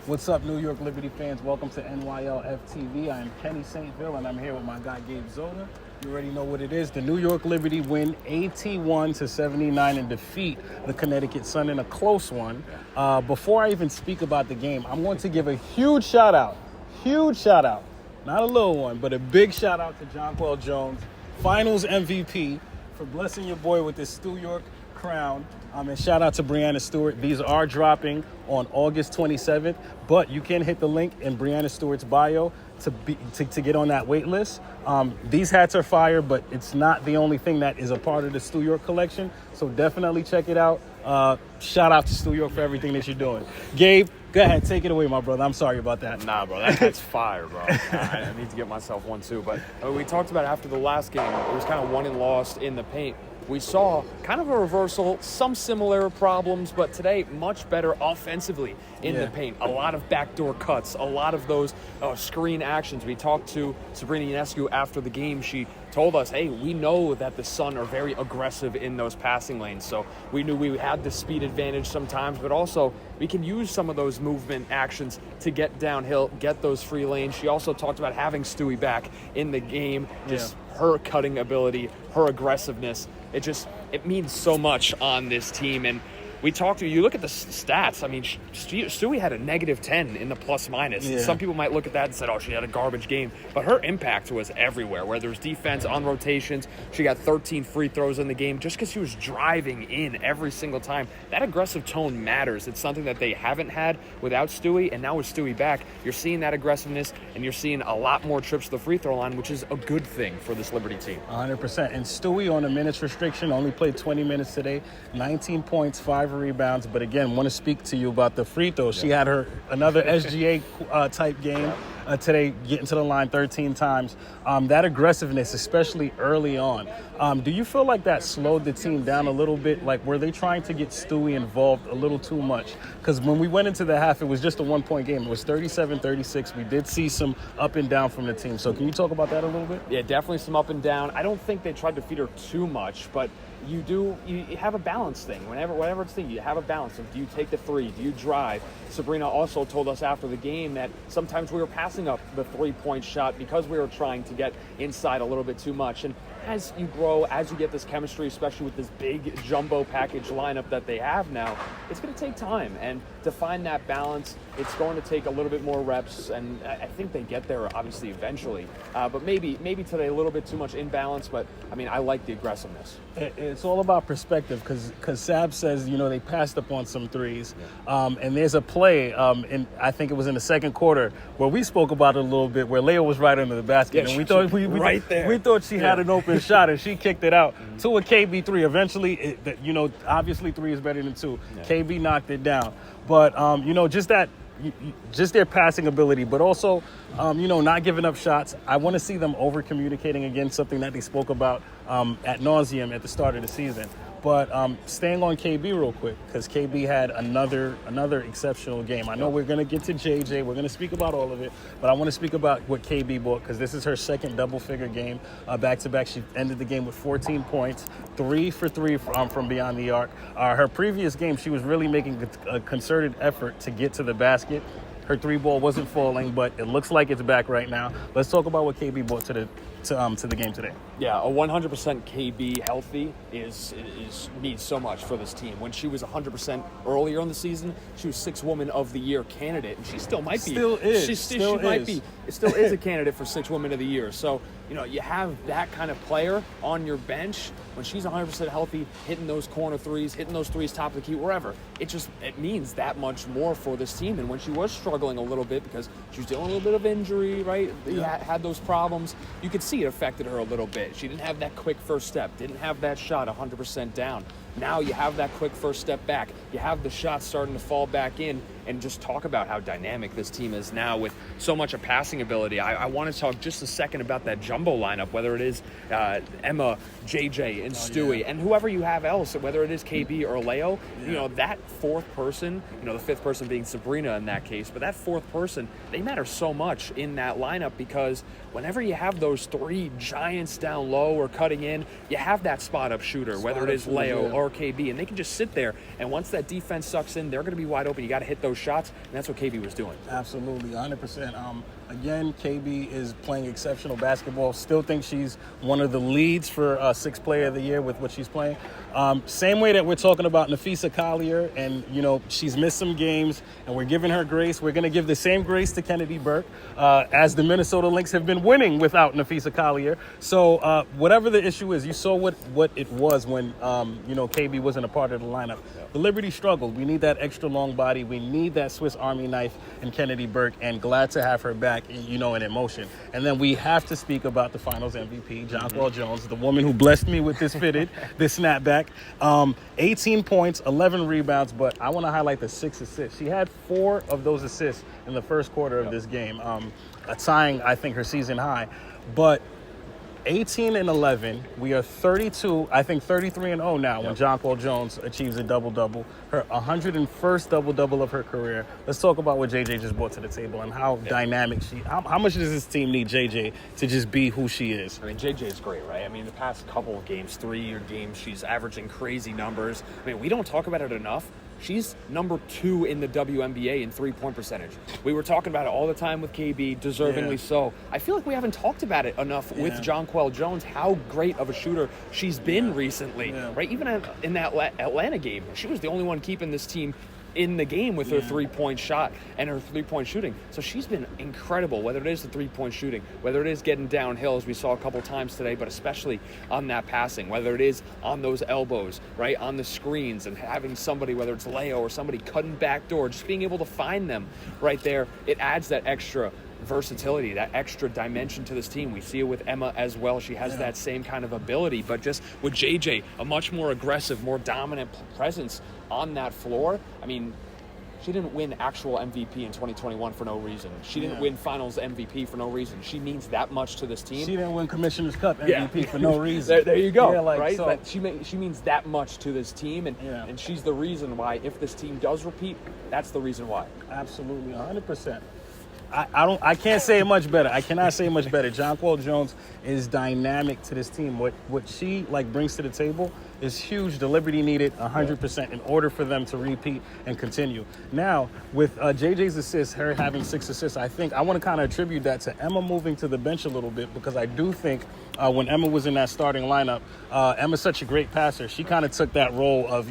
What's up, New York Liberty fans? Welcome to NYLFTV. I am Kenny Saintville, and I'm here with my guy, Gabe Zoda. You already know what it is. The New York Liberty win 81-79 and defeat the Connecticut Sun in a close one. Before I even speak about the game, I'm going to give a huge shout out, not a little one, but a big shout out to Jonquel Jones, Finals MVP, for blessing your boy with this Stu York crown. And shout out to Breanna Stewart. These are dropping on August 27th, but you can hit the link in Breanna Stewart's bio to get on that wait list. These hats are fire, but it's not the only thing that is a part of the Stu York collection, so definitely check it out. Shout out to Stu York for everything that you're doing. Gabe, go ahead, take it away, my brother. I'm sorry about that. Nah, bro, that's fire, bro. I need to get myself one too. But we talked about after the last game, it was kind of won and lost in the paint. We saw kind of a reversal, some similar problems, but today much better offensively in the paint. A lot of backdoor cuts, a lot of those screen actions. We talked to Breanna Stewart after the game. She told us, hey, we know that the Sun are very aggressive in those passing lanes. So we knew we had the speed advantage sometimes, but also we can use some of those movement actions to get downhill, get those free lanes. She also talked about having Stewie back in the game, just her cutting ability, her aggressiveness. It means so much on this team. And we talked to you look at the stats. I mean, Stewie had a -10 in the plus minus. Yeah. Some people might look at that and say, oh, she had a garbage game. But her impact was everywhere, whether it was defense, on rotations. She got 13 free throws in the game just because she was driving in every single time. That aggressive tone matters. It's something that they haven't had without Stewie. And now with Stewie back, you're seeing that aggressiveness and you're seeing a lot more trips to the free throw line, which is a good thing for this Liberty team. 100%. And Stewie on a minutes restriction, only played 20 minutes today, 19 points, 5 rebounds, but again, want to speak to you about the free throws. She had another SGA type game today, getting to the line 13 times. That aggressiveness, especially early on, do you feel like that slowed the team down a little bit? Like, were they trying to get Stewie involved a little too much? Because when we went into the half, it was just a 1-point game. It was 37-36. We did see some up and down from the team. So can you talk about that a little bit? Yeah, definitely some up and down. I don't think they tried to feed her too much, but you have a balance thing. Whenever it's thing, you have a balance of, do you take the three? Do you drive? Breanna also told us after the game that sometimes we were passing up the 3-point shot because we were trying to get inside a little bit too much. And as you grow, as you get this chemistry, especially with this big jumbo package lineup that they have now, it's going to take time. And to find that balance, it's going to take a little bit more reps. And I think they get there, obviously, eventually. But maybe today a little bit too much imbalance. But, I mean, I like the aggressiveness. It's all about perspective because Sab says, they passed up on some threes. And there's a play, and I think it was in the second quarter, where we spoke about it a little bit, where Leah was right under the basket. And we thought she had an open shot, and she kicked it out to a KB three. Eventually, obviously 3 is better than 2. Yeah. KB knocked it down. But, just their passing ability, but also, not giving up shots. I want to see them over-communicating again, something that they spoke about ad nauseum at the start of the season. But staying on KB real quick, because KB had another exceptional game. I know we're going to get to JJ. We're going to speak about all of it. But I want to speak about what KB brought, because this is her second double-figure game back-to-back. She ended the game with 14 points, 3 for 3 from beyond the arc. Her previous game, she was really making a concerted effort to get to the basket. Her 3-ball wasn't falling, but it looks like it's back right now. Let's talk about what KB brought to the game today. Yeah, a 100% KB healthy needs so much for this team. When she was 100% earlier in the season, she was 6th Woman of the Year candidate, and she still might be. Still is. She still is a candidate for 6th Woman of the Year. So, you have that kind of player on your bench when she's 100% healthy, hitting those corner threes, hitting those threes top of the key, wherever. It means that much more for this team. And when she was struggling a little bit because she was dealing with a little bit of injury, right? Had those problems, you could see it affected her a little bit. She didn't have that quick first step, didn't have that shot 100% down. Now you have that quick first step back. You have the shots starting to fall back in, and just talk about how dynamic this team is now with so much of passing ability. I want to talk just a second about that jumbo lineup, whether it is Emma, JJ, and Stewie, and whoever you have else, whether it is KB or Leo, that fourth person, the 5th person being Breanna in that case, but that 4th person, they matter so much in that lineup because whenever you have those 3 giants down low or cutting in, you have that spot-up shooter, whether it is Leo or are KB, and they can just sit there, and once that defense sucks in, they're going to be wide open. You got to hit those shots, and that's what KB was doing. Absolutely, 100%. Again, KB is playing exceptional basketball. Still think she's one of the leads for Sixth Player of the Year with what she's playing. Same way that we're talking about Nafisa Collier, and she's missed some games, and we're giving her grace. We're going to give the same grace to Kennedy Burke, as the Minnesota Lynx have been winning without Nafisa Collier. So whatever the issue is, you saw what it was when KB wasn't a part of the lineup. The Liberty struggled. We need that extra long body. We need that Swiss Army knife in Kennedy Burke, and glad to have her back, in emotion. And then we have to speak about the Finals MVP, Jonquel Jones, the woman who blessed me with this this snapback. 18 points, 11 rebounds, but I want to highlight the 6 assists. She had 4 of those assists in the first quarter of this game, tying, I think, her season high. But 18 and 11, we are 32, I think 33-0 now when Jonquel Jones achieves a double-double, her 101st double-double of her career. Let's talk about what JJ just brought to the table and how dynamic how much does this team need JJ to just be who she is? I mean, JJ is great, right? I mean, the past couple of games, 3-year games, she's averaging crazy numbers. I mean, we don't talk about it enough. She's number 2 in the WNBA in three-point percentage. We were talking about it all the time with KB, deservingly so. I feel like we haven't talked about it enough with Jonquel Jones, how great of a shooter she's been recently, right? Even in that Atlanta game, she was the only one keeping this team in the game with her three-point shot and her three-point shooting. So she's been incredible, whether it is the three-point shooting, whether it is getting downhill, as we saw a couple times today, but especially on that passing, whether it is on those elbows, right, on the screens, and having somebody, whether it's Leo or somebody cutting back door, just being able to find them right there, it adds that extra versatility, that extra dimension to this team. We see it with Emma as well. She has that same kind of ability, but just with JJ, a much more aggressive, more dominant presence on that floor. I mean, she didn't win actual MVP in 2021 for no reason. She didn't win Finals MVP for no reason. She means that much to this team. She didn't win Commissioner's Cup MVP for no reason. There you go, right? So, but she means that much to this team, and she's the reason why, if this team does repeat, that's the reason why. Absolutely, 100%. I can't say it much better. I cannot say it much better. Jonquel Jones is dynamic to this team. What she brings to the table is huge. The Liberty needed 100% in order for them to repeat and continue. Now, with JJ's assists, her having 6 assists, I think I want to kind of attribute that to Emma moving to the bench a little bit, because I do think when Emma was in that starting lineup, Emma's such a great passer. She kind of took that role of,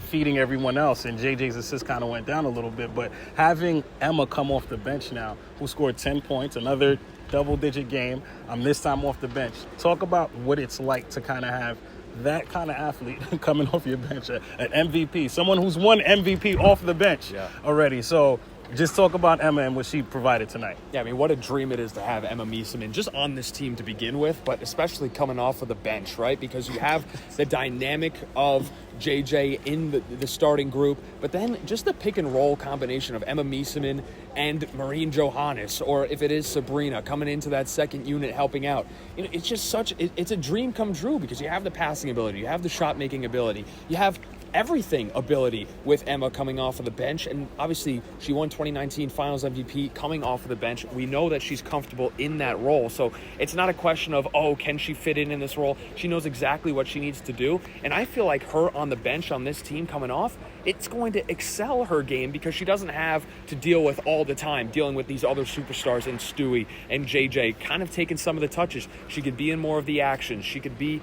feeding everyone else, and JJ's assist kind of went down a little bit. But having Emma come off the bench now, who scored 10 points, another double-digit game, this time off the bench. Talk about what it's like to kind of have that kind of athlete coming off your bench, an MVP, someone who's won MVP off the bench already. So just talk about Emma and what she provided tonight. Yeah, I mean, what a dream it is to have Emma Meeseman just on this team to begin with, but especially coming off of the bench, right? Because you have the dynamic of JJ in the starting group, but then just the pick and roll combination of Emma Meeseman and Maureen Johannes, or if it is Sabrina coming into that second unit helping out. It's just it's a dream come true, because you have the passing ability, you have the shot making ability, you have everything ability with Emma coming off of the bench. And obviously she won 2019 Finals MVP coming off of the bench. We know that she's comfortable in that role, so it's not a question of, can she fit in this role? She knows exactly what she needs to do, and I feel like her on the bench on this team coming off, it's going to excel her game, because she doesn't have to deal with all the time dealing with these other superstars and Stewie and JJ kind of taking some of the touches. She could be in more of the action. She could be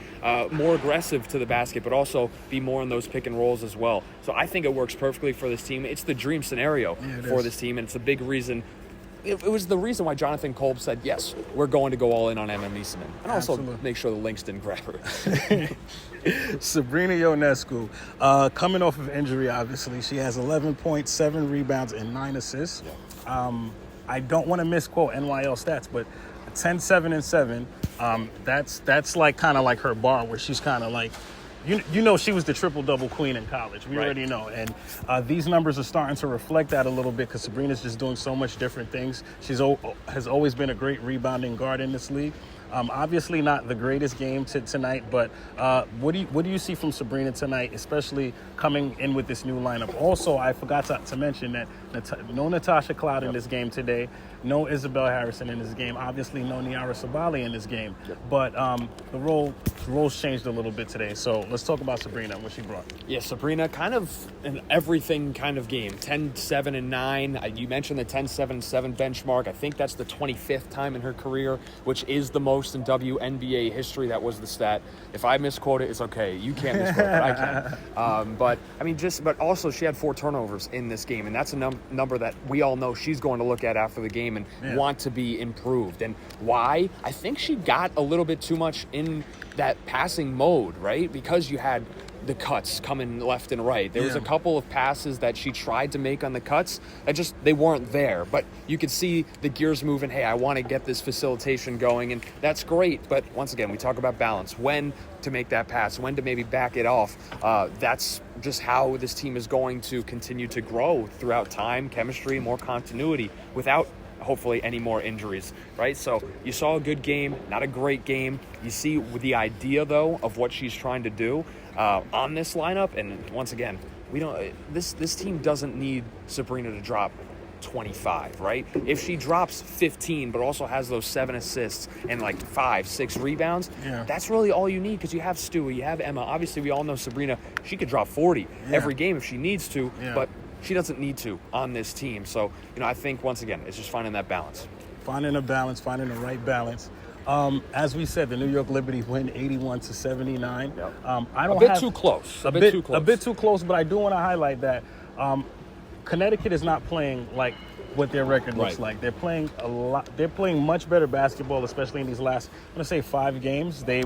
more aggressive to the basket, but also be more in those pick and rolls as well. So I think it works perfectly for this team. It's the dream scenario for this team, and it's a big reason. It was the reason why Jonathan Kolb said, yes, we're going to go all in on Emma Meeseman. And also make sure the Lynx didn't grab her. Sabrina Ionescu, coming off of injury, obviously. She has 11 points, 7 rebounds, and 9 assists. I don't want to misquote NYL stats, but 10, 7, and 7, that's kind of like her bar, where she's kind of like, she was the triple-double queen in college. We already know. And these numbers are starting to reflect that a little bit, because Sabrina's just doing so much different things. She's has always been a great rebounding guard in this league. Obviously not the greatest game tonight, but what do you see from Sabrina tonight, especially coming in with this new lineup? Also, I forgot to mention that No Natasha Cloud in this game today. No Isabel Harrison in this game. Obviously, no Niara Sabali in this game. But the roles changed a little bit today. So let's talk about Sabrina and what she brought. Yeah, Sabrina, kind of an everything kind of game. 10-7-9. You mentioned the 10-7-7 benchmark. I think that's the 25th time in her career, which is the most in WNBA history. That was the stat. If I misquote it, it's okay. You can't misquote it. I can. But also she had 4 turnovers in this game, and that's a number that we all know she's going to look at after the game and want to be improved. And why? I think she got a little bit too much in that passing mode, right? Because you had the cuts coming left and right. There was a couple of passes that she tried to make on the cuts that they weren't there. But you could see the gears moving. Hey, I want to get this facilitation going, and that's great. But once again, we talk about balance. When to make that pass, when to maybe back it off. That's just how this team is going to continue to grow throughout time, chemistry, more continuity without hopefully any more injuries, right? So you saw a good game, not a great game. You see the idea though of what she's trying to do on this lineup. And once again, this team doesn't need Sabrina to drop 25, right? If she drops 15 but also has those 7 assists and like 5-6 rebounds, that's really all you need, because you have Stewie, you have Emma. Obviously we all know Sabrina, she could drop 40 every game if she needs to, but she doesn't need to on this team. So, I think, once again, it's just finding that balance. Finding a balance, finding the right balance. As we said, the New York Liberty win 81-79. Yep. A bit too close. A bit too close, but I do want to highlight that Connecticut is not playing like what their record looks like. They're playing a lot. They're playing much better basketball, especially in these last, I'm gonna say, 5 games. They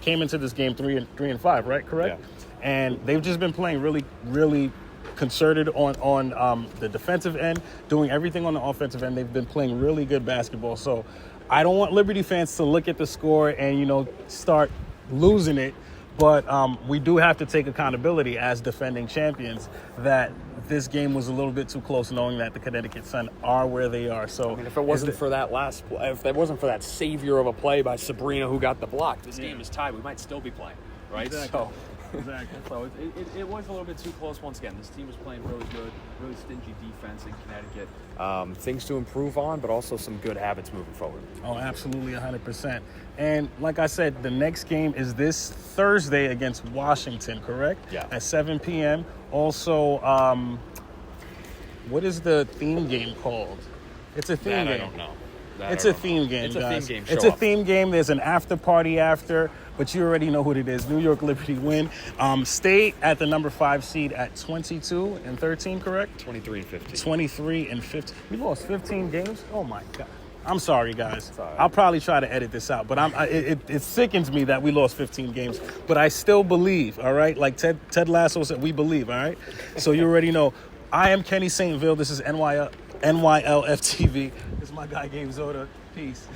came into this game 3-5, right? Correct. Yeah. And they've just been playing really, really concerted on the defensive end, doing everything on the offensive end. They've been playing really good basketball. So I don't want Liberty fans to look at the score and start losing it. But we do have to take accountability as defending champions that this game was a little bit too close, knowing that the Connecticut Sun are where they are. So if it wasn't for that savior of a play by Sabrina who got the block, this game is tied. We might still be playing, right? Exactly. Exactly. So it was a little bit too close once again. This team was playing really good, really stingy defense in Connecticut. Things to improve on, but also some good habits moving forward. Oh, absolutely, 100%. And like I said, the next game is this Thursday against Washington, correct? Yeah. At 7 p.m. Also, what is the theme game called? It's a theme game. I don't know. It's a theme game, It's guys. a theme game. It's a theme game. There's an after party after, but you already know what it is. New York Liberty win. Stay at the number 5 seed at 22-13, correct? 23-15. 23-15. We lost 15 games? Oh, my God. I'm sorry, guys. It's all right. I'll probably try to edit this out, but it sickens me that we lost 15 games. But I still believe, all right? Like Ted Lasso said, we believe, all right? So you already know. I am Kenny Saintville. This is NYLFTV. This is my guy, Gabe Zoda. Peace.